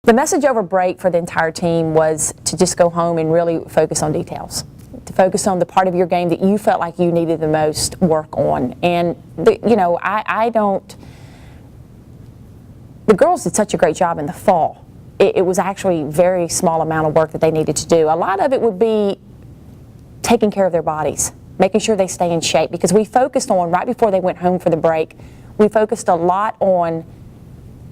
The message over break for the entire team was to just go home and really focus on details, to focus on the part of your game that you felt like you needed the most work on. And, the girls did such a great job in the fall. It was actually a very small amount of work that they needed to do. A lot of it would be taking care of their bodies, making sure they stay in shape, because we focused on, right before they went home for the break, we focused a lot on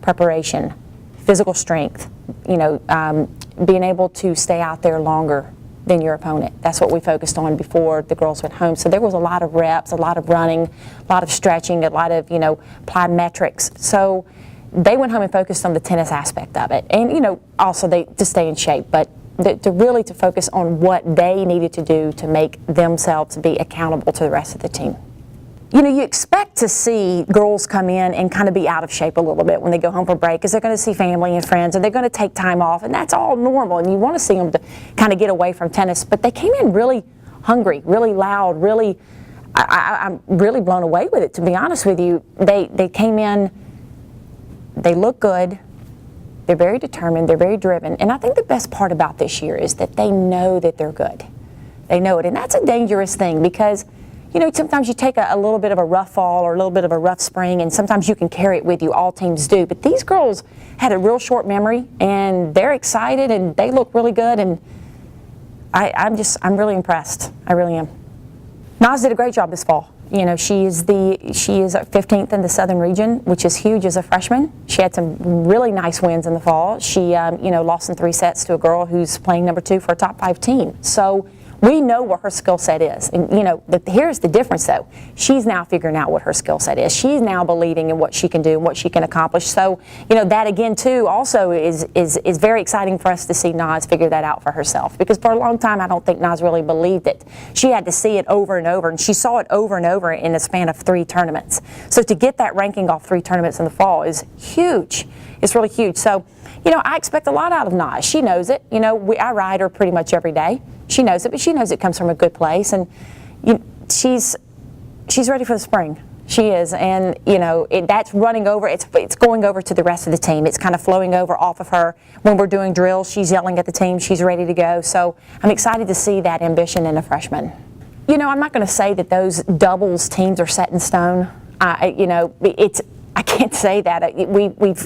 preparation, physical strength, being able to stay out there longer than your opponent. That's what we focused on before the girls went home. So there was a lot of reps, a lot of running, a lot of stretching, a lot of, plyometrics. So they went home and focused on the tennis aspect of it. And, also to stay in shape, but to focus on what they needed to do to make themselves be accountable to the rest of the team. You expect to see girls come in and kind of be out of shape a little bit when they go home for break, because they're going to see family and friends and they're going to take time off, and that's all normal, and you want to see them to kind of get away from tennis. But they came in really hungry, really loud, really, I'm really blown away with it, to be honest with you. They came in, they look good, they're very determined, they're very driven, and I think the best part about this year is that they know that they're good. They know it, and that's a dangerous thing, because sometimes you take a little bit of a rough fall or a little bit of a rough spring, and sometimes you can carry it with you. All teams do. But these girls had a real short memory, and they're excited, and they look really good, and I'm really impressed. I really am. Naz did a great job this fall. She is 15th in the Southern region, which is huge as a freshman. She had some really nice wins in the fall. She, lost in 3 sets to a girl who's playing number 2 for a top 5 team. So we know what her skill set is. And, here's the difference, though. She's now figuring out what her skill set is. She's now believing in what she can do and what she can accomplish. So, that again, too, also is very exciting for us to see Naz figure that out for herself. Because for a long time, I don't think Naz really believed it. She had to see it over and over, and she saw it over and over in the span of 3 tournaments. So to get that ranking off 3 tournaments in the fall is huge. It's really huge. So, I expect a lot out of Naz. She knows it. I ride her pretty much every day. She knows it, but she knows it comes from a good place, and she's ready for the spring. She is, and that's running over. It's going over to the rest of the team. It's kind of flowing over off of her. When we're doing drills, she's yelling at the team. She's ready to go. So I'm excited to see that ambition in a freshman. I'm not going to say that those doubles teams are set in stone. I can't say that.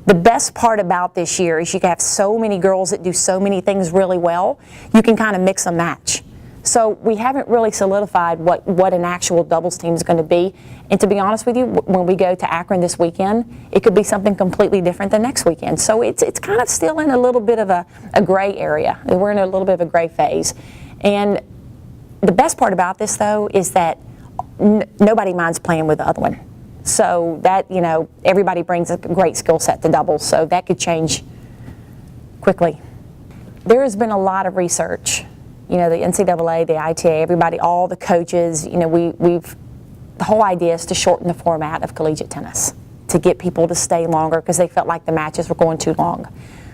The best part about this year is you have so many girls that do so many things really well, you can kind of mix and match. So we haven't really solidified what an actual doubles team is going to be. And to be honest with you, when we go to Akron this weekend, it could be something completely different than next weekend. So it's kind of still in a little bit of a gray area. We're in a little bit of a gray phase. And the best part about this, though, is that nobody minds playing with the other one. So that, everybody brings a great skill set to doubles, so that could change quickly. There has been a lot of research. The NCAA, the ITA, everybody, all the coaches, the whole idea is to shorten the format of collegiate tennis, to get people to stay longer because they felt like the matches were going too long.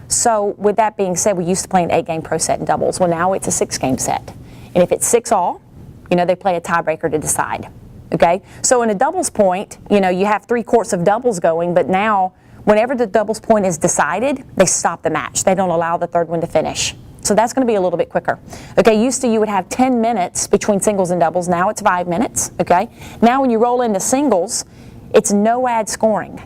So with that being said, we used to play an 8-game pro set in doubles. Well, now it's a 6-game set. And if it's 6-all, they play a tiebreaker to decide. Okay, so in a doubles point, you have 3 courts of doubles going, but now whenever the doubles point is decided, they stop the match. They don't allow the third one to finish. So that's going to be a little bit quicker. Okay, used to you would have 10 minutes between singles and doubles. Now it's 5 minutes. Okay, now when you roll into singles, it's no ad scoring,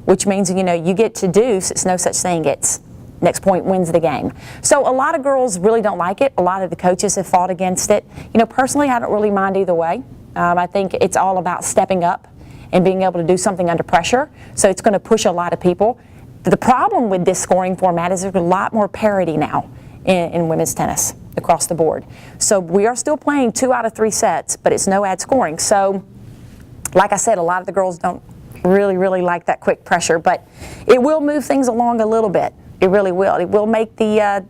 which means you get to deuce. It's no such thing. It's next point wins the game. So a lot of girls really don't like it. A lot of the coaches have fought against it. Personally, I don't really mind either way. I think it's all about stepping up and being able to do something under pressure. So it's going to push a lot of people. The problem with this scoring format is there's a lot more parity now in women's tennis across the board. So we are still playing 2 out of 3 sets, but it's no ad scoring. So like I said, a lot of the girls don't really like that quick pressure, but it will move things along a little bit. It really will. It will make those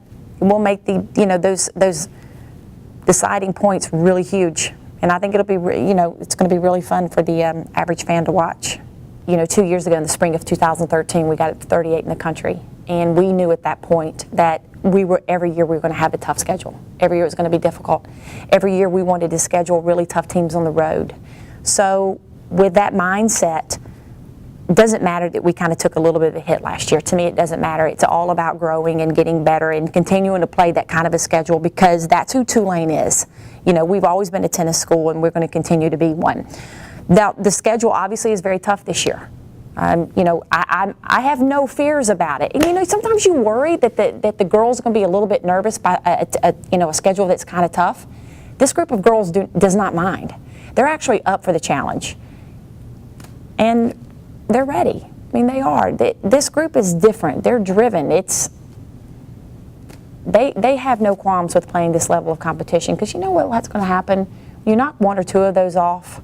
deciding points really huge. And I think it'll be, it's going to be really fun for the average fan to watch. 2 years ago in the spring of 2013, we got it to 38 in the country. And we knew at that point that every year we were going to have a tough schedule. Every year it was going to be difficult. Every year we wanted to schedule really tough teams on the road. So with that mindset, it doesn't matter that we kind of took a little bit of a hit last year. To me, it doesn't matter. It's all about growing and getting better and continuing to play that kind of a schedule, because that's who Tulane is. You know, we've always been a tennis school, and we're going to continue to be one. Now, the schedule obviously is very tough this year. You know, I have no fears about it. And, you know, sometimes you worry that the girls are going to be a little bit nervous by a schedule that's kind of tough. This group of girls does not mind. They're actually up for the challenge. And they're ready. I mean, they are. This group is different. They're driven. They have no qualms with playing this level of competition, because you know what's going to happen? You knock one or two of those off,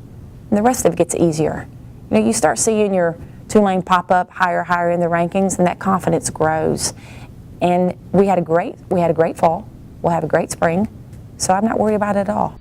and the rest of it gets easier. You know, you start seeing your Tulane pop up higher in the rankings, and that confidence grows. And we had a great fall. We'll have a great spring, so I'm not worried about it at all.